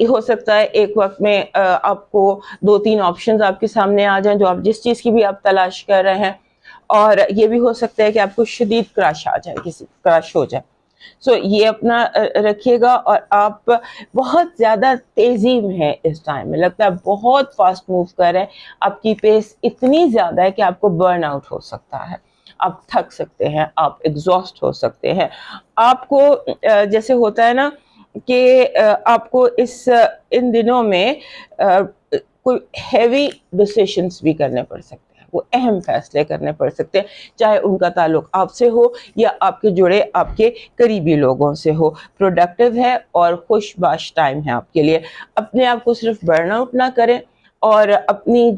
یہ ہو سکتا ہے ایک وقت میں آپ کو 2-3 آپشنز آپ کے سامنے آ جائیں جو آپ جس چیز کی بھی آپ تلاش کر رہے ہیں، اور یہ بھی ہو سکتا ہے کہ آپ کو شدید کرش آ جائے، کسی کرش ہو جائے. سو یہ اپنا رکھیے گا. اور آپ بہت زیادہ تیزی میں ہیں اس ٹائم میں، لگتا ہے بہت فاسٹ موو کر رہے ہیں، آپ کی پیس اتنی زیادہ ہے کہ آپ کو برن آؤٹ ہو سکتا ہے، آپ تھک سکتے ہیں، آپ ایگزاسٹ ہو سکتے ہیں. آپ کو جیسے ہوتا ہے نا کہ آپ کو ان دنوں میں کوئی ہیوی ڈیسیشنز بھی کرنے پڑ سکتے ہیں، وہ اہم فیصلے کرنے پڑ سکتے ہیں، چاہے ان کا تعلق آپ سے ہو یا آپ کے جڑے آپ کے قریبی لوگوں سے ہو. پروڈکٹیو ہے اور خوش باش ٹائم ہے آپ کے لیے. اپنے آپ کو صرف برن آؤٹ نہ کریں، اور اپنی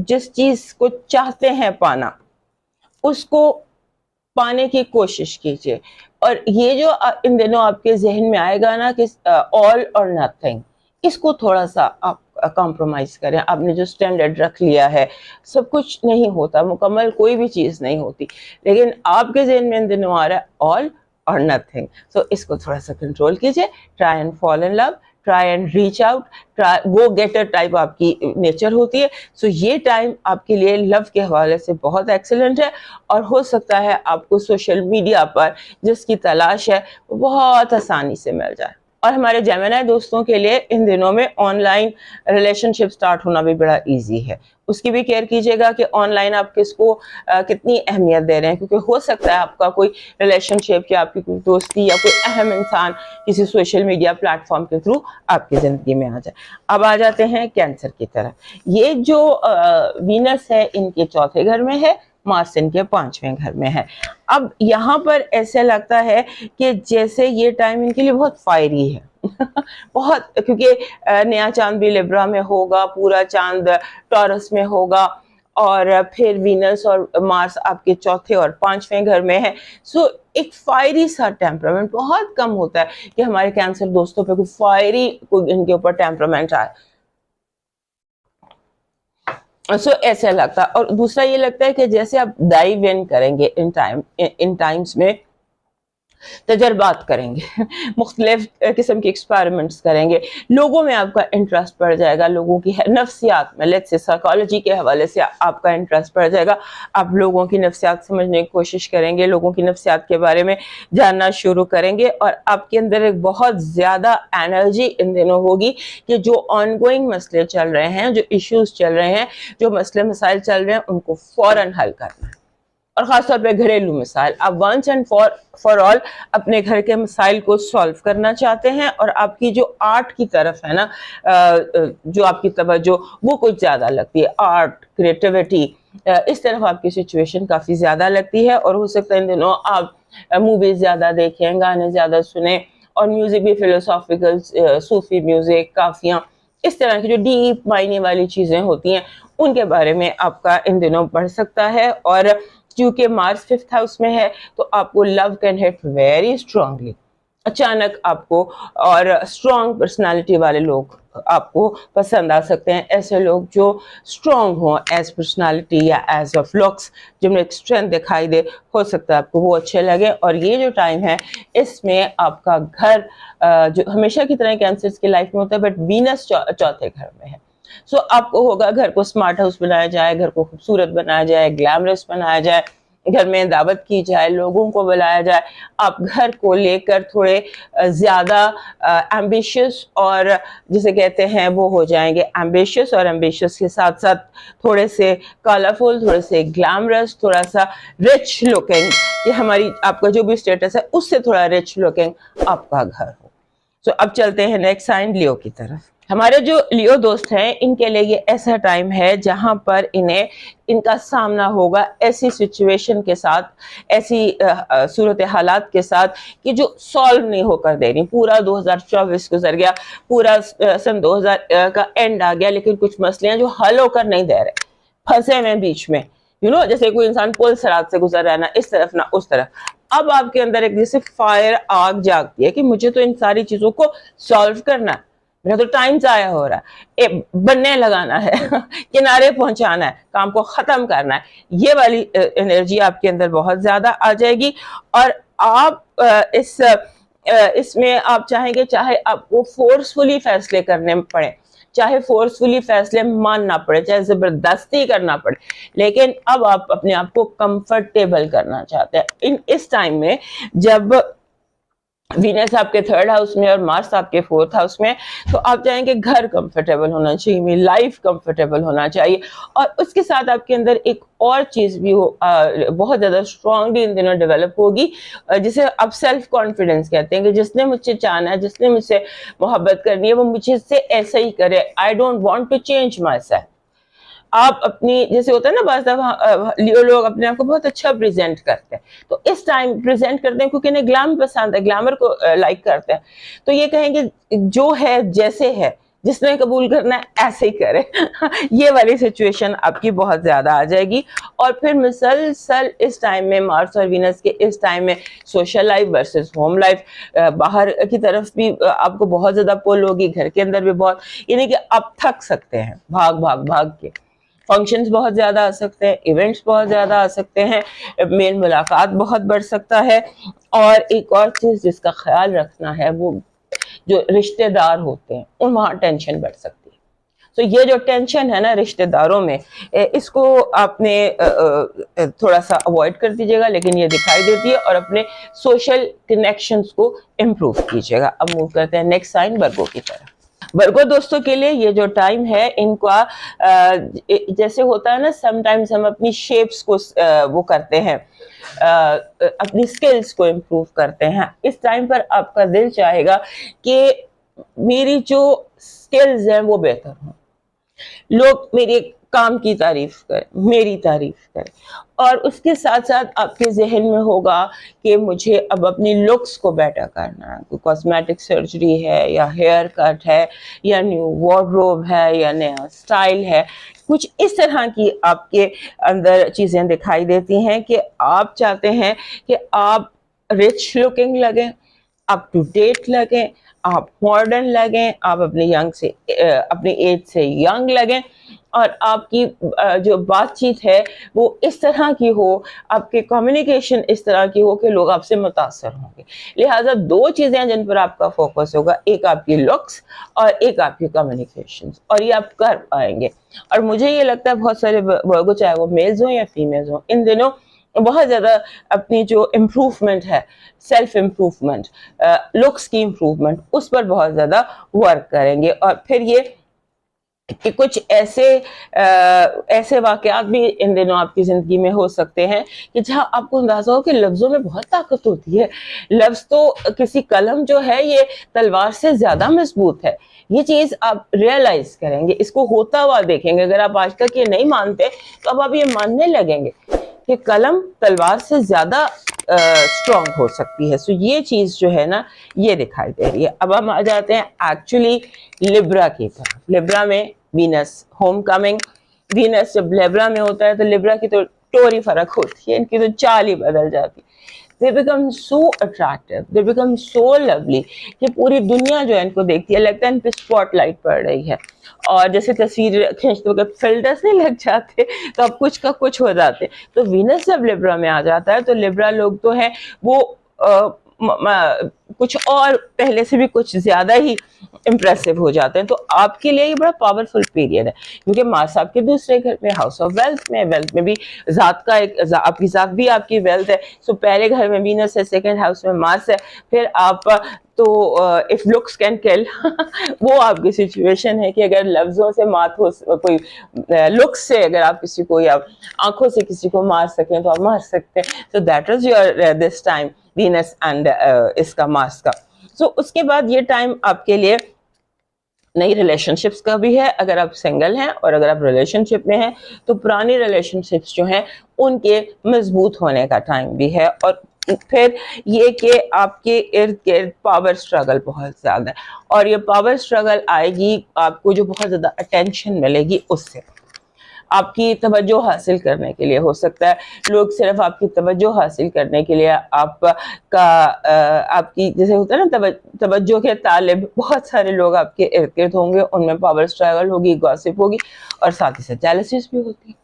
جس چیز کو چاہتے ہیں پانا اس کو پانے کی کوشش کیجیے. اور یہ جو ان دنوں آپ کے ذہن میں آئے گا نا کہ آل اور نتھنگ، اس کو تھوڑا سا آپ کمپرومائز کریں. آپ نے جو اسٹینڈرڈ رکھ لیا ہے، سب کچھ نہیں ہوتا، مکمل کوئی بھی چیز نہیں ہوتی، لیکن آپ کے ذہن میں ان دنوں آ رہا ہے آل اور نتھنگ. سو اس کو تھوڑا سا کنٹرول کیجیے. Try and fall in love, try and reach out, go getter type آپ کی نیچر ہوتی ہے. سو یہ ٹائم آپ کے لیے لو کے حوالے سے بہت ایکسلنٹ ہے، اور ہو سکتا ہے آپ کو سوشل میڈیا پر جس کی تلاش ہے وہ بہت آسانی سے مل جائے. اور ہمارے جیمنائی دوستوں کے لیے ان دنوں میں on line relation ship start ہونا بھی بڑا ایزی ہے. اس کی بھی کیئر کیجیے گا کہ آن لائن آپ کس کو کتنی اہمیت دے رہے ہیں، کیونکہ ہو سکتا ہے آپ کا کوئی ریلیشن شپ یا آپ کی کوئی دوستی یا کوئی اہم انسان کسی سوشل میڈیا پلیٹ فارم کے تھرو آپ کی زندگی میں آ جائے. اب آ جاتے ہیں کینسر کی طرف. یہ جو وینس ہے ان کے چوتھے گھر میں ہے، مارس ان کے 5ویں گھر میں ہے. اب یہاں پر ایسے لگتا ہے کہ جیسے یہ ٹائم ان کے لیے بہت فائری ہے بہت، کیونکہ نیا چاند بھی لبرا میں ہوگا، پورا چاند ٹورس میں ہوگا، اور پھر وینس اور مارس آپ کے چوتھے اور 5ویں گھر میں ہے. سو ایک فائری سا ٹیمپرامنٹ بہت کم ہوتا ہے کہ ہمارے کینسر دوستوں پہ کوئی فائری ان کے اوپر ٹیمپرامنٹ آئے. سو ایسا لگتا ہے. اور دوسرا یہ لگتا ہے کہ جیسے آپ ڈائیو ان کریں گے ان ٹائمز میں، تجربات کریں گے مختلف قسم کے ایکسپیریمنٹس کریں گے، لوگوں میں آپ کا انٹرسٹ بڑھ جائے گا، لوگوں کی نفسیات میں، لیٹس سے سائیکالوجی کے حوالے سے آپ کا انٹرسٹ بڑھ جائے گا. آپ لوگوں کی نفسیات سمجھنے کی کوشش کریں گے، لوگوں کی نفسیات کے بارے میں جاننا شروع کریں گے، اور آپ کے اندر ایک بہت زیادہ انرجی ان دنوں ہوگی کہ جو آن گوئنگ مسئلے چل رہے ہیں، جو ایشوز چل رہے ہیں، جو مسئلے مسائل چل رہے ہیں، ان کو فوراً حل کرنا ہے. اور خاص طور پہ گھریلو مسائل، آپ ونس اینڈ فار آل اپنے گھر کے مسائل کو سالو کرنا چاہتے ہیں، اور آپ کی جو آرٹ کی طرف ہے نا، جو آپ کی توجہ وہ کچھ زیادہ لگتی ہے، آرٹ، کریٹیوٹی، اس طرف آپ کی سچویشن کافی زیادہ لگتی ہے. اور ہو سکتا ہے ان دنوں آپ موویز زیادہ دیکھیں، گانے زیادہ سنیں، اور میوزک بھی فلوسافیکل، صوفی میوزک، کافیاں، اس طرح کی جو ڈیپ معنی والی چیزیں ہوتی ہیں ان کے بارے میں آپ کا ان دنوں بڑھ سکتا ہے. اور کیونکہ مارس 5th ہاؤس میں ہے تو آپ کو لو کین ہٹ ویری اسٹرانگلی، اچانک آپ کو، اور اسٹرانگ پرسنالٹی والے لوگ آپ کو پسند آ سکتے ہیں. ایسے لوگ جو اسٹرانگ ہوں ایز پرسنالٹی یا ایز آف لکس، جن میں ایک اسٹرینتھ دکھائی دے، ہو سکتا ہے آپ کو وہ اچھے لگے. اور یہ جو ٹائم ہے اس میں آپ کا گھر جو ہمیشہ کی طرح کینسرز کی لائف میں ہوتا ہے، بٹ وینس چوتھے گھر میں ہے. سو آپ کو ہوگا گھر کو اسمارٹ ہاؤس بنایا جائے، گھر کو خوبصورت بنایا جائے، گلیمرس بنایا جائے، گھر میں دعوت کی جائے، لوگوں کو بلایا جائے. آپ گھر کو لے کر تھوڑے زیادہ ایمبیشیس، اور جسے کہتے ہیں وہ ہو جائیں گے ایمبیشیس، اور ایمبیشیس کے ساتھ ساتھ تھوڑے سے کلرفل، تھوڑے سے گلیمرس، تھوڑا سا رچ لکنگ، کہ ہماری آپ کا جو بھی اسٹیٹس ہے اس سے تھوڑا رچ لکنگ آپ کا گھر ہو. سو اب چلتے ہیں نیکسٹ سائن لیو کی طرف. ہمارے جو لیو دوست ہیں ان کے لیے یہ ایسا ٹائم ہے جہاں پر انہیں ان کا سامنا ہوگا ایسی سچویشن کے ساتھ، ایسی صورت حالات کے ساتھ کہ جو سالو نہیں ہو کر دے رہی. پورا 2024 گزر گیا، پورا سن 2000 کا اینڈ آ گیا، لیکن کچھ مسئلے ہیں جو حل ہو کر نہیں دے رہے، پھنسے ہوئے بیچ میں. جیسے کوئی انسان پل سرات سے گزر رہا ہے، نہ اس طرف نہ اس طرف. اب آپ کے اندر ایک جیسے فائر آگ جاگتی ہے کہ مجھے تو ان ساری چیزوں کو سالو کرنا ہے، میرا تو ٹائم ضائع ہو رہا ہے، بننے لگانا ہے کنارے پہنچانا ہے، کام کو ختم کرنا ہے. یہ والی انرجی آپ کے اندر بہت زیادہ آ جائے گی، اور آپ اس اس میں آپ چاہیں گے چاہے آپ کو فورسفلی فیصلے کرنے پڑے, چاہے فورسفلی فیصلے ماننا پڑے, چاہے زبردستی کرنا پڑے, لیکن اب آپ اپنے آپ کو کمفرٹیبل کرنا چاہتے ہیں. اس ٹائم میں جب وینس آپ کے 3rd ہاؤس میں اور مارس آپ کے 4th ہاؤس میں, تو آپ چاہیں کہ گھر کمفرٹیبل ہونا چاہیے, لائف کمفرٹیبل ہونا چاہیے, اور اس کے ساتھ آپ کے اندر ایک اور چیز بھی بہت زیادہ اسٹرانگلی ان دنوں ڈیولپ ہوگی, جسے آپ سیلف کانفیڈنس کہتے ہیں, کہ جس نے مجھ سے چاہنا ہے, جس نے مجھ سے محبت کرنی ہے, وہ مجھے سے ایسا ہی کرے. I don't want to change myself. آپ اپنی, جیسے ہوتا ہے نا بعض دفعہ لوگ اپنے آپ کو بہت اچھا پریزنٹ کرتے ہیں, تو اس ٹائم پریزنٹ کرتے ہیں کیونکہ انہیں گلام پسند ہے, گلیمر کو لائک کرتے ہیں, تو یہ کہیں گے جو ہے جیسے ہے, جس نے قبول کرنا ہے ایسے ہی کرے. یہ والی سچویشن آپ کی بہت زیادہ آ جائے گی. اور پھر مسلسل اس ٹائم میں مارس اور وینس کے اس ٹائم میں social life versus home life, باہر کی طرف بھی آپ کو بہت زیادہ پول ہوگی, گھر کے اندر بھی بہت, یعنی کہ آپ تھک سکتے ہیں بھاگ کے. فنکشنز بہت زیادہ آ سکتے ہیں, ایونٹس بہت زیادہ آ سکتے ہیں, میل ملاقات بہت بڑھ سکتا ہے. اور ایک اور چیز جس کا خیال رکھنا ہے, وہ جو رشتہ دار ہوتے ہیں ان وہاں ٹینشن بڑھ سکتی ہے. تو یہ جو ٹینشن ہے نا رشتہ داروں میں, اس کو آپ نے تھوڑا سا اوائڈ کر دیجیے گا, لیکن یہ دکھائی دیتی ہے, اور اپنے سوشل کنیکشنز کو امپروو کیجیے گا. اب موو کرتے ہیں نیکسٹ سائن ورگو کی طرف. ورگو دوستوں کے لیے یہ جو ٹائم ہے, ان کا جیسے ہوتا ہے نا, سم ٹائمز ہم اپنی شیپس کو وہ کرتے ہیں, اپنی سکلز کو امپروو کرتے ہیں. اس ٹائم پر آپ کا دل چاہے گا کہ میری جو سکلز ہیں وہ بہتر ہوں, لوگ میرے کام کی تعریف کریں, میری تعریف کریں, اور اس کے ساتھ ساتھ آپ کے ذہن میں ہوگا کہ مجھے اب اپنی لکس کو بیٹر کرنا ہے, کوئی کاسمیٹک سرجری ہے, یا ہیئر کٹ ہے, یا نیو وارڈروب ہے, یا نیا اسٹائل ہے. کچھ اس طرح کی آپ کے اندر چیزیں دکھائی دیتی ہیں کہ آپ چاہتے ہیں کہ آپ رچ لکنگ لگیں, اپ ٹو ڈیٹ لگیں, آپ ماڈرن لگیں, آپ اپنی ایج سے ینگ لگیں, اور آپ کی جو بات چیت ہے وہ اس طرح کی ہو, آپ کی کمیونیکیشن اس طرح کی ہو کہ لوگ آپ سے متاثر ہوں گے. لہٰذا 2 چیزیں جن پر آپ کا فوکس ہوگا, ایک آپ کی لکس اور ایک آپ کی کمیونیکیشن, اور یہ آپ کر پائیں گے. اور مجھے یہ لگتا ہے بہت سارے ورگو, چاہے وہ میلز ہوں یا فیمیلز ہوں, ان دنوں بہت زیادہ اپنی جو امپروومنٹ ہے, سیلف امپروومنٹ, لکس کی امپروومنٹ, اس پر بہت زیادہ ورک کریں گے. اور پھر یہ کہ کچھ ایسے واقعات بھی ان دنوں آپ کی زندگی میں ہو سکتے ہیں کہ جہاں آپ کو اندازہ ہو کہ لفظوں میں بہت طاقت ہوتی ہے. لفظ تو کسی قلم جو ہے یہ تلوار سے زیادہ مضبوط ہے. یہ چیز آپ ریئلائز کریں گے, اس کو ہوتا ہوا دیکھیں گے. اگر آپ آج تک یہ نہیں مانتے تو اب آپ یہ ماننے لگیں گے کہ قلم تلوار سے زیادہ اسٹرانگ ہو سکتی ہے. سو یہ چیز جو ہے نا یہ دکھائی دے رہی ہے. اب ہم آ جاتے ہیں ایکچولی لیبرا کی طرف. لیبرا میں وینس ہوم کمنگ. وینس جب لیبرا میں ہوتا ہے تو لیبرا کی تو ٹوری فرق ہوتی ہے, ان کی تو چال ہی بدل جاتی. They become so attractive, they become so lovely کہ پوری دنیا جو ہے ان کو دیکھتی ہے, لگتا ہے ان پہ اسپاٹ لائٹ پڑ رہی ہے. اور جیسے تصویر کھینچتے وقت فلٹرز نہیں لگ جاتے تو اب کچھ کا کچھ ہو جاتے. تو وینس جب لیبرا میں آ جاتا ہے تو لیبرا لوگ تو ہیں وہ کچھ اور پہلے سے بھی کچھ زیادہ ہی امپریسو ہو جاتے ہیں. تو آپ کے لیے یہ بڑا پاورفل پیریڈ ہے, کیونکہ مارس آپ کے دوسرے گھر میں, ہاؤس آف ویلتھ میں بھی ذات کا ایک, آپ کی ذات بھی آپ کی ویلتھ ہے. سو پہلے گھر میں وینس ہے, 2nd ہاؤس میں مارس ہے. پھر آپ تو اف لکس کین کل, وہ آپ کی سچویشن ہے کہ اگر لفظوں سے مات ہو, کوئی لکس سے اگر آپ کسی کو یا آنکھوں سے کسی کو مار سکیں تو آپ مار سکتے ہیں. So that is your this time Venus and اس کا مارس کا. سو اس کے بعد یہ ٹائم آپ کے لیے نئی ریلیشن شپس کا بھی ہے. اگر آپ سنگل ہیں اور اگر آپ ریلیشن شپ میں ہیں تو پرانی ریلیشن شپس جو ہیں ان کے مضبوط ہونے کا ٹائم بھی ہے. اور پھر یہ کہ آپ کے ارد گرد پاور اسٹرگل بہت زیادہ ہے, اور یہ پاور اسٹرگل آئے گی آپ کو جو بہت زیادہ اٹینشن ملے گی اس سے. آپ کی توجہ حاصل کرنے کے لیے ہو سکتا ہے لوگ صرف آپ کی توجہ حاصل کرنے کے لیے آپ کی جیسے ہوتا ہے نا توجہ کے طالب, بہت سارے لوگ آپ کے ارد گرد ہوں گے. ان میں پاور اسٹرگل ہوگی, گاسپ ہوگی, اور ساتھ ہی ساتھ جیلسیز بھی ہوتی ہے.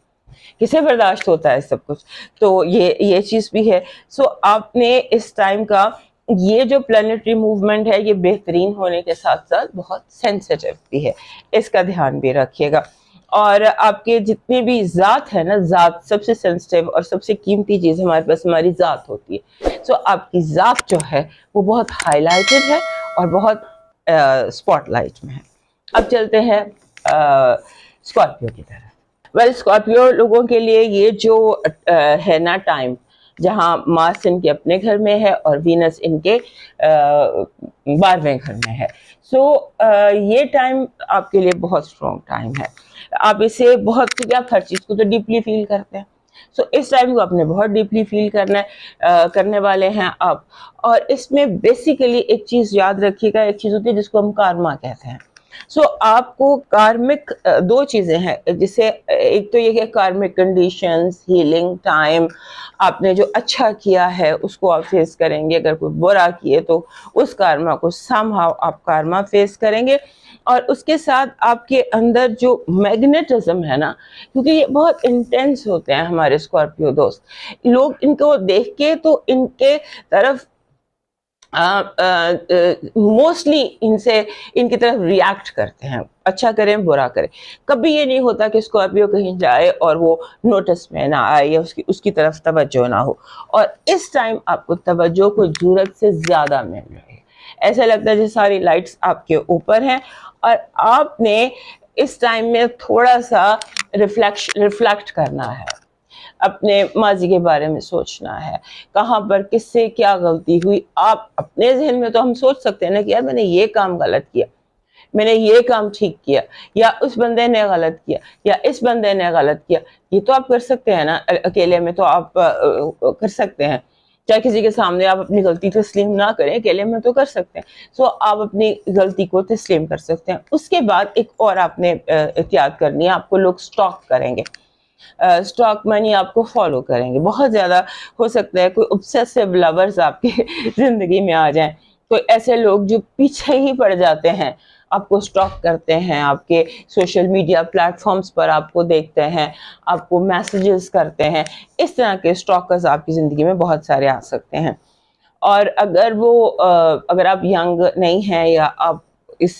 کسے برداشت ہوتا ہے سب کچھ, تو یہ چیز بھی ہے. سو آپ نے اس ٹائم کا یہ جو پلانیٹری موومنٹ ہے یہ بہترین ہونے کے ساتھ ساتھ بہت سینسیٹیو بھی ہے، اس کا دھیان بھی رکھیے گا. اور آپ کے جتنے بھی ذات ہے نا، ذات سب سے سینسیٹیو اور سب سے قیمتی چیز ہمارے پاس ہماری ذات ہوتی ہے. سو آپ کی ذات جو ہے وہ بہت ہائی لائٹڈ ہے اور بہت اسپاٹ لائٹ میں ہے. اب چلتے ہیں اسکارپیو کی طرف. اسکارپیو لوگوں کے لیے یہ جو ہے نا ٹائم، جہاں مارس ان کے اپنے گھر میں ہے اور وینس ان کے 12ویں گھر میں ہے. سو یہ ٹائم آپ کے لیے بہت اسٹرانگ ٹائم ہے. آپ اسے بہت، کیونکہ آپ ہر چیز کو تو ڈیپلی فیل کرتے ہیں. سو اس ٹائم کو آپ نے بہت ڈیپلی فیل کرنے والے ہیں آپ. اور اس میں بیسیکلی ایک چیز یاد رکھیے گا، ایک چیز ہوتی ہے جس کو ہم کارما کہتے ہیں. سو آپ کو کارمک دو چیزیں ہیں، جسے ایک تو یہ کہ کارمک کنڈیشنز، ہیلنگ ٹائم، آپ نے جو اچھا کیا ہے اس کو آپ فیس کریں گے، اگر کوئی برا کیے تو اس کارما کو سم ہاؤ آپ کارما فیس کریں گے. اور اس کے ساتھ آپ کے اندر جو میگنیٹزم ہے نا، کیونکہ یہ بہت انٹینس ہوتے ہیں ہمارے اسکارپیو دوست، لوگ ان کو دیکھ کے تو ان کے طرف موسٹلی ان کی طرف ریاکٹ کرتے ہیں، اچھا کریں برا کریں. کبھی یہ نہیں ہوتا کہ اسکارپیو کہیں جائے اور وہ نوٹس میں نہ آئے یا اس کی طرف توجہ نہ ہو. اور اس ٹائم آپ کو توجہ کو ضرورت سے زیادہ مل رہی ہے. ایسا لگتا ہے جیسے ساری لائٹس آپ کے اوپر ہیں اور آپ نے اس ٹائم میں تھوڑا سا ریفلیکٹ کرنا ہے، اپنے ماضی کے بارے میں سوچنا ہے، کہاں پر کس سے کیا غلطی ہوئی. آپ اپنے ذہن میں تو ہم سوچ سکتے ہیں نا کہ یار میں نے یہ کام غلط کیا، میں نے یہ کام ٹھیک کیا، یا اس بندے نے غلط کیا، یا اس بندے نے غلط کیا. یہ تو آپ کر سکتے ہیں نا، اکیلے میں تو آپ کر سکتے ہیں. چاہے کسی کے سامنے آپ اپنی غلطی تسلیم نہ کریں، اکیلے میں تو کر سکتے ہیں. سو آپ اپنی غلطی کو تسلیم کر سکتے ہیں. اس کے بعد ایک اور آپ نے احتیاط کرنی ہے، آپ کو لوگ اسٹاک کریں گے، اسٹاک منی آپ کو فالو کریں گے. بہت زیادہ ہو سکتا ہے کوئی obsessive lovers آپ کی زندگی میں آ جائیں، کوئی ایسے لوگ جو پیچھے ہی پڑ جاتے ہیں، آپ کو اسٹاک کرتے ہیں، آپ کے سوشل میڈیا پلیٹ فارمز پر آپ کو دیکھتے ہیں، آپ کو میسیجز کرتے ہیں. اس طرح کے اسٹاکرز آپ کی زندگی میں بہت سارے آ سکتے ہیں. اور اگر آپ ینگ نہیں ہیں یا آپ اس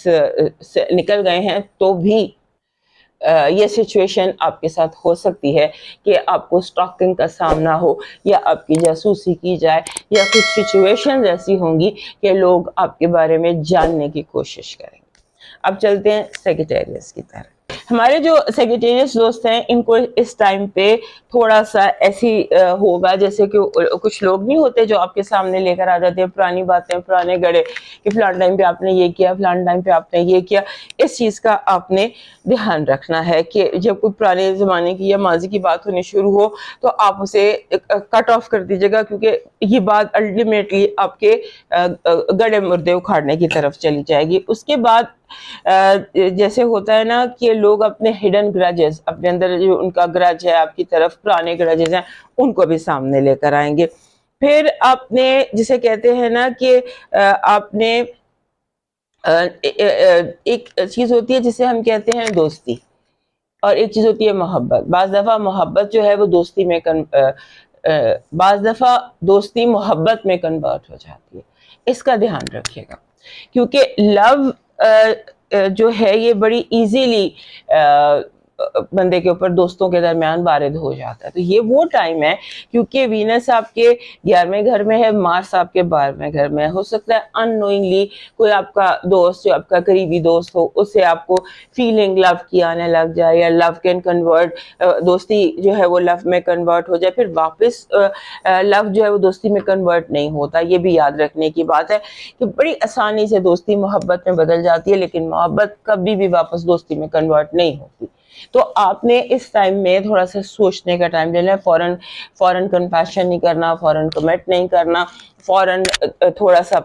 سے نکل گئے ہیں تو بھی یہ سچویشن آپ کے ساتھ ہو سکتی ہے کہ آپ کو اسٹاکنگ کا سامنا ہو، یا آپ کی جاسوسی کی جائے، یا کچھ سچویشن ایسی ہوں گی کہ لوگ آپ کے بارے میں جاننے کی کوشش کریں گے. اب چلتے ہیں سیکریٹریس کی طرف. ہمارے جو سیکریٹریس دوست ہیں ان کو اس ٹائم پہ تھوڑا سا ایسی ہوگا جیسے کہ کچھ لوگ نہیں ہوتے جو آپ کے سامنے لے کر آ جاتے ہیں پرانی باتیں، پرانے گڑے، کہ فلان ٹائم پہ آپ نے یہ کیا، فلان ٹائم پہ آپ نے یہ کیا. اس چیز کا آپ نے دھیان رکھنا ہے کہ جب کوئی پرانے زمانے کی یا ماضی کی بات ہونی شروع ہو تو آپ اسے کٹ آف کر دیجیے گا، کیونکہ یہ بات الٹیمیٹلی آپ کے گڑے مردے اکھاڑنے کی طرف چلی جائے گی. اس کے بعد جیسے ہوتا ہے نا کہ لوگ اپنے ہڈن گرجز، اپنے اندر جو ان کا گرج ہے آپ کی طرف، پرانے گرجز ہیں، ان کو بھی سامنے لے کر آئیں گے. پھر آپ نے جسے کہتے ہیں نا کہ آپ نے ایک چیز ہوتی ہے جسے ہم کہتے ہیں دوستی، اور ایک چیز ہوتی ہے محبت. بعض دفعہ محبت جو ہے وہ دوستی میں بعض دفعہ دوستی محبت میں کنورٹ ہو جاتی ہے. اس کا دھیان رکھیے گا، کیونکہ لو جو ہے یہ بڑی ایزیلی بندے کے اوپر، دوستوں کے درمیان وارد ہو جاتا ہے. تو یہ وہ ٹائم ہے کیونکہ وینس آپ کے 11ویں گھر میں ہے، مارس آپ کے 12ویں گھر میں. ہو سکتا ہے ان نوئنگلی کوئی آپ کا دوست جو آپ کا قریبی دوست ہو، اس سے آپ کو فیلنگ لو کی آنے لگ جائے، یا لو کین کنورٹ، دوستی جو ہے وہ لو میں کنورٹ ہو جائے. پھر واپس لو جو ہے وہ دوستی میں کنورٹ نہیں ہوتا. یہ بھی یاد رکھنے کی بات ہے کہ بڑی آسانی سے دوستی محبت میں بدل جاتی ہے، لیکن محبت کبھی بھی واپس دوستی میں کنورٹ نہیں ہوتی. تو آپ نے اس ٹائم میں تھوڑا سا سوچنے کا ٹائم لینا ہے. فوراً کنفیشن نہیں کرنا، فوراً کمٹ نہیں کرنا، فوراً تھوڑا سا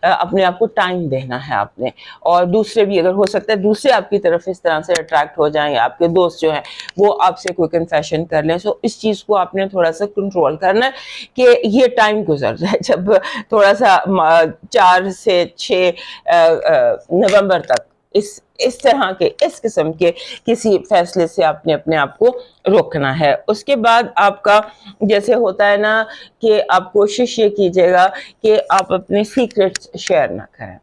اپنے آپ کو ٹائم دینا ہے آپ نے. اور دوسرے بھی، اگر ہو سکتا ہے دوسرے آپ کی طرف اس طرح سے اٹریکٹ ہو جائیں، آپ کے دوست جو ہیں وہ آپ سے کوئی کنفیشن کر لیں. سو اس چیز کو آپ نے تھوڑا سا کنٹرول کرنا ہے کہ یہ ٹائم گزر جائے. جب تھوڑا سا 4 سے 6 نومبر تک اس اس طرح کے اس قسم کے کسی فیصلے سے آپ نے اپنے آپ کو روکنا ہے. اس کے بعد آپ کا جیسے ہوتا ہے نا کہ آپ کوشش یہ کیجیے گا کہ آپ اپنے سیکرٹس شیئر نہ کریں,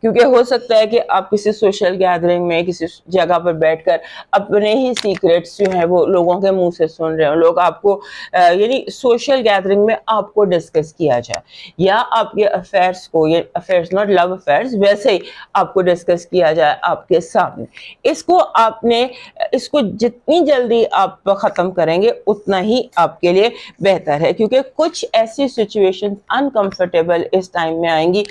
کیونکہ ہو سکتا ہے کہ آپ کسی سوشل گیدرنگ میں کسی جگہ پر بیٹھ کر اپنے ہی سیکرٹس جو ہیں وہ لوگوں کے منہ سے سن رہے ہوں. لوگ آپ کو یعنی سوشل گیدرنگ میں آپ کو ڈسکس کیا جائے, یا آپ کے افیئرس کو, یہ افیئرس ناٹ لو افیئرس, ویسے ہی آپ کو ڈسکس کیا جائے آپ کے سامنے. اس کو جتنی جلدی آپ ختم کریں گے اتنا ہی آپ کے لیے بہتر ہے, کیونکہ کچھ ایسی سچویشن انکمفرٹیبل اس ٹائم میں آئیں گی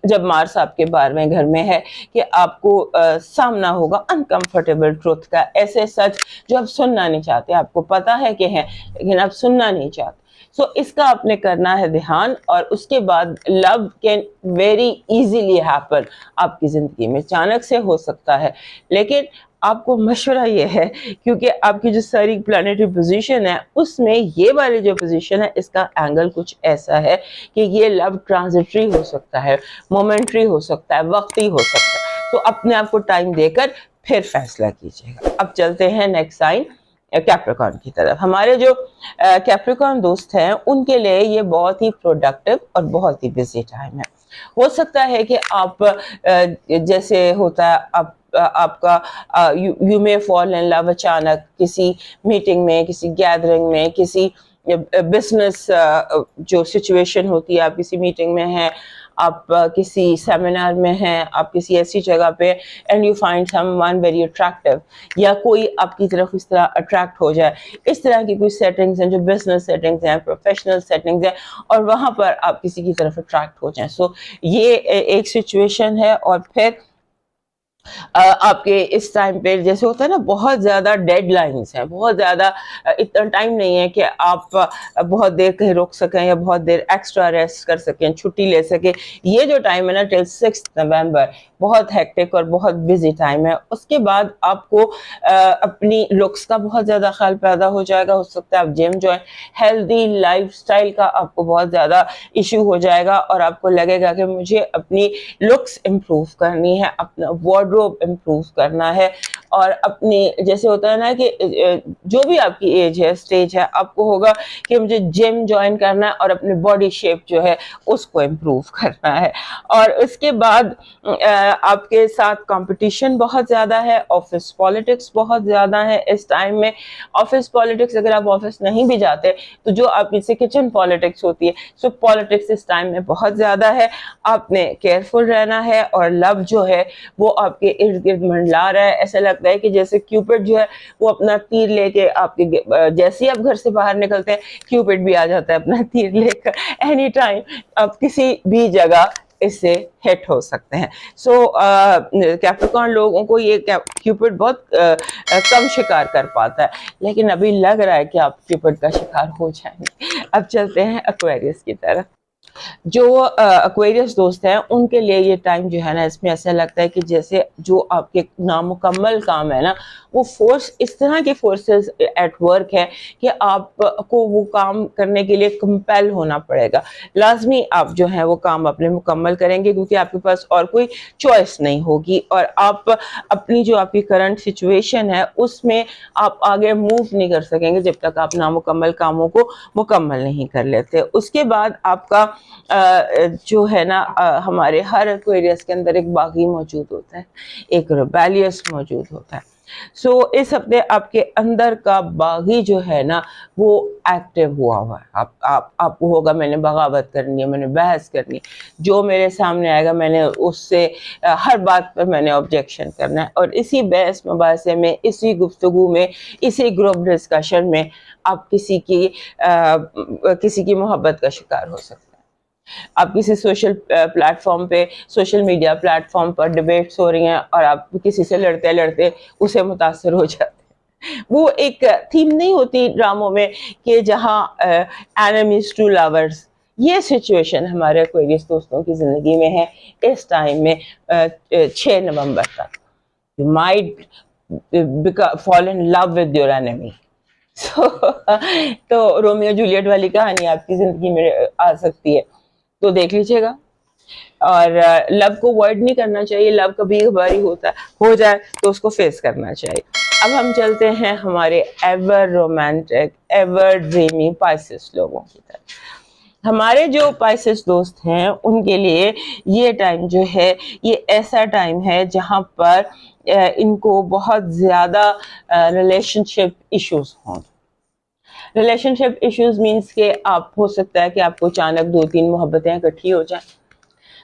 جب مارس آپ کے 12ویں گھر میں ہے, کہ آپ کو سامنا ہوگا انکمفرٹیبل ٹروتھ کا, ایسے سچ جو آپ سننا نہیں چاہتے, آپ کو پتا ہے کہ ہیں لیکن آپ سننا نہیں چاہتے. اس کا آپ نے کرنا ہے دھیان, اور اس کے بعد لو کین ویری ایزیلی ہیپن آپ کی زندگی میں, اچانک سے ہو سکتا ہے. لیکن آپ کو مشورہ یہ ہے, کیونکہ آپ کی جو ساری پلانیٹری پوزیشن ہے اس میں یہ والی جو پوزیشن ہے اس کا اینگل کچھ ایسا ہے کہ یہ لو ٹرانزٹری ہو سکتا ہے, مومنٹری ہو سکتا ہے, وقتی ہو سکتا ہے. تو اپنے آپ کو ٹائم دے کر پھر فیصلہ کیجیے گا. اب چلتے ہیں نیکسٹ سائن کیپریکارن کی طرف. ہمارے جو کیپریکارن دوست ہیں ان کے لیے یہ بہت ہی پروڈکٹیو اور بہت ہی بزی ٹائم ہے. ہو سکتا ہے کہ آپ جیسے ہوتا ہے آپ کا یو مے فال ان لو اچانک کسی میٹنگ میں, کسی گیدرنگ میں, کسی بزنس جو سچویشن ہوتی ہے, آپ کسی میٹنگ میں ہیں, آپ کسی سیمینار میں ہیں, آپ کسی ایسی جگہ پہ, and you find some one very attractive, یا کوئی آپ کی طرف اس طرح اٹریکٹ ہو جائے. اس طرح کی کوئی سیٹنگز ہیں جو بزنس سیٹنگز ہیں, پروفیشنل سیٹنگز ہیں, اور وہاں پر آپ کسی کی طرف اٹریکٹ ہو جائیں. یہ ایک سچویشن ہے. اور پھر آپ کے اس ٹائم پہ جیسے ہوتا ہے نا بہت زیادہ ڈیڈ لائنز ہیں, بہت زیادہ اتنا ٹائم نہیں ہے کہ آپ بہت دیر کہیں روک سکیں یا بہت دیر ایکسٹرا ریسٹ کر سکیں, چھٹی لے سکیں. یہ جو ٹائم ہے نا ٹل 6 نومبر بہت ہیکٹک اور بہت بزی ٹائم ہے. اس کے بعد آپ کو اپنی لکس کا بہت زیادہ خیال پیدا ہو جائے گا. ہو سکتا ہے آپ gym join, healthy life style کا آپ کو بہت زیادہ ایشو ہو جائے گا, اور آپ کو لگے گا کہ مجھے اپنی لکس امپروو کرنی ہے, اپنا وارڈروب امپروو کرنا ہے, اور اپنی جیسے ہوتا ہے نا کہ جو بھی آپ کی ایج ہے, اسٹیج ہے, آپ کو ہوگا کہ مجھے جم جوائن کرنا ہے اور اپنی باڈی شیپ جو ہے اس کو امپروو کرنا ہے. اور اس کے بعد آپ کے ساتھ کمپٹیشن بہت زیادہ ہے, آفس پالیٹکس بہت زیادہ ہے اس ٹائم میں. آفس پالیٹکس, اگر آپ آفس نہیں بھی جاتے تو جو آپ کی سے کچن پالیٹکس ہوتی ہے, سو پالیٹکس اس ٹائم میں بہت زیادہ ہے. آپ نے کیئرفل رہنا ہے, اور لو جو ہے وہ آپ کے ارد گرد منڈلا رہا ہے. ایسا لگتا ہے کہ جیسے کیوپڈ جو ہے وہ اپنا تیر لے کے آپ کے جیسے ہی آپ گھر سے باہر نکلتے ہیں کیوپڈ بھی آ جاتا ہے اپنا تیر لے کر. اینی ٹائم آپ کسی بھی جگہ اس سے ہٹ ہو سکتے ہیں. کیپریکارن لوگوں کو یہ کیوپڈ بہت کم شکار کر پاتا ہے, لیکن ابھی لگ رہا ہے کہ آپ کیوپڈ کا شکار ہو جائیں گے. اب چلتے ہیں ایکویرئس کی طرف. جو ایکویرئس دوست ہیں ان کے لیے یہ ٹائم جو ہے نا, اس میں ایسا لگتا ہے کہ جیسے جو آپ کے نامکمل کام ہے نا, وہ فورس اس طرح کے فورسز ایٹ ورک ہے کہ آپ کو وہ کام کرنے کے لیے کمپیل ہونا پڑے گا. لازمی آپ جو ہیں وہ کام اپنے مکمل کریں گے, کیونکہ آپ کے پاس اور کوئی چوائس نہیں ہوگی, اور آپ اپنی جو آپ کی کرنٹ سچویشن ہے اس میں آپ آگے موو نہیں کر سکیں گے جب تک آپ نامکمل کاموں کو مکمل نہیں کر لیتے. اس کے بعد آپ کا جو ہے نا, ہمارے ہر ایکویرئس کے اندر ایک باغی موجود ہوتا ہے, ایک ریبیلیس موجود ہوتا ہے. اس ہفتے آپ کے اندر کا باغی جو ہے نا وہ ایکٹیو ہوا ہے. آپ کو ہوگا میں نے بغاوت کرنی ہے, میں نے بحث کرنی ہے, جو میرے سامنے آئے گا میں نے اس سے ہر بات پر میں نے آبجیکشن کرنا ہے. اور اسی بحث مباحثے میں, اسی گفتگو میں, اسی گروپ ڈسکشن میں آپ کسی کی محبت کا شکار ہو سکتے ہیں. آپ کسی سوشل پلیٹ فارم پہ, سوشل میڈیا پلیٹ فارم پر ڈیبیٹس ہو رہی ہیں, اور آپ کسی سے لڑتے لڑتے اسے متاثر ہو جاتے ہیں. وہ ایک تھیم نہیں ہوتی ڈراموں میں کہ جہاں اینیمیز ٹو لورز, یہ سچویشن ہمارے ایکویرئس دوستوں کی زندگی میں ہے اس ٹائم میں 6 نومبر تک. You might fall in love with your enemy. تو رومیو جولیٹ والی کہانی آپ کی زندگی میں آ سکتی ہے, تو دیکھ لیجیے گا. اور لو کو ورڈ نہیں کرنا چاہیے. لو کبھی کبھاری ہوتا ہو جائے تو اس کو فیس کرنا چاہیے. اب ہم چلتے ہیں ہمارے ایور رومانٹک ایور ڈریمی پائسس لوگوں کی طرف. ہمارے جو پائسس دوست ہیں ان کے لیے یہ ٹائم جو ہے یہ ایسا ٹائم ہے جہاں پر ان کو بہت زیادہ ریلیشن شپ ایشوز ہوں. ریلیشن شپ ایشوز مینس کہ آپ ہو سکتا ہے کہ آپ کو اچانک 2-3 محبتیں اکٹھی ہو جائیں.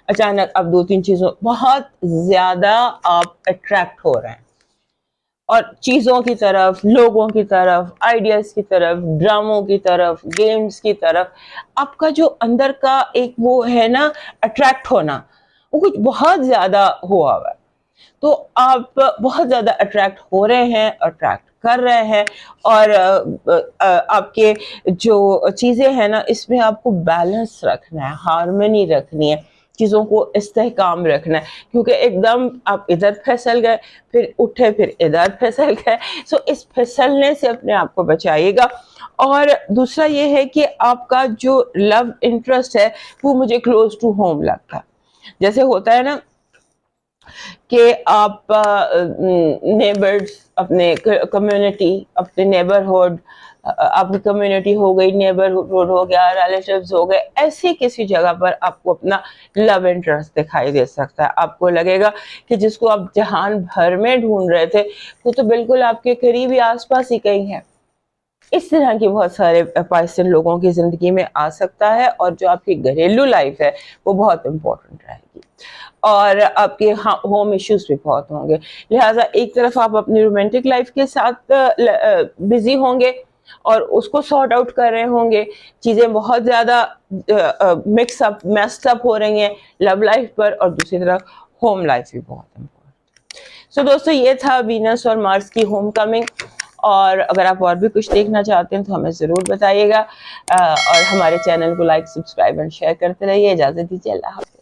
اچانک اب 2-3 چیزوں بہت زیادہ آپ اٹریکٹ ہو رہے ہیں اور چیزوں کی طرف, لوگوں کی طرف, آئیڈیاز کی طرف, ڈراموں کی طرف, گیمز کی طرف. آپ کا جو اندر کا ایک وہ ہے نا اٹریکٹ ہونا, وہ کچھ بہت زیادہ ہوا ہے. تو آپ بہت زیادہ اٹریکٹ ہو رہے ہیں, اٹریکٹ کر رہے ہیں, اور آپ کے جو چیزیں ہیں نا اس میں آپ کو بیلنس رکھنا ہے, ہارمنی رکھنی ہے, چیزوں کو استحکام رکھنا ہے. کیونکہ ایک دم آپ ادھر پھسل گئے, پھر اٹھے, پھر ادھر پھسل گئے. سو اس پھسلنے سے اپنے آپ کو بچائیے گا. اور دوسرا یہ ہے کہ آپ کا جو لو انٹرسٹ ہے وہ مجھے کلوز ٹو ہوم لگتا ہے. جیسے ہوتا ہے نا کہ آپ نیبرز, اپنے کمیونٹی, اپنے نیبرہڈ, آپ کی کمیونٹی ہو گئی, نیبرہڈ ہو گیا, ریلیٹیوز ہو گئے, ایسی کسی جگہ پر آپ کو اپنا لو انٹرسٹ دکھائی دے سکتا ہے. آپ کو لگے گا کہ جس کو آپ جہان بھر میں ڈھونڈ رہے تھے وہ تو بالکل آپ کے قریبی آس پاس ہی کہیں ہے. اس طرح کی بہت سارے پائسن لوگوں کی زندگی میں آ سکتا ہے, اور جو آپ کی گھریلو لائف ہے وہ بہت امپورٹنٹ رہے گی, اور آپ کے ہوم ایشوز بھی بہت ہوں گے. لہٰذا ایک طرف آپ اپنی رومانٹک لائف کے ساتھ بزی ہوں گے اور اس کو سارٹ آؤٹ کر رہے ہوں گے, چیزیں بہت زیادہ مکس اپ میسڈ اپ ہو رہی ہیں لو لائف پر, اور دوسری طرف ہوم لائف بھی بہت امپورٹنٹ. سو دوستو یہ تھا وینس اور مارس کی ہوم کمنگ. اور اگر آپ اور بھی کچھ دیکھنا چاہتے ہیں تو ہمیں ضرور بتائیے گا, اور ہمارے چینل کو لائک, سبسکرائب اور شیئر کرتے رہیے. اجازت دیجیے, اللہ حافظ.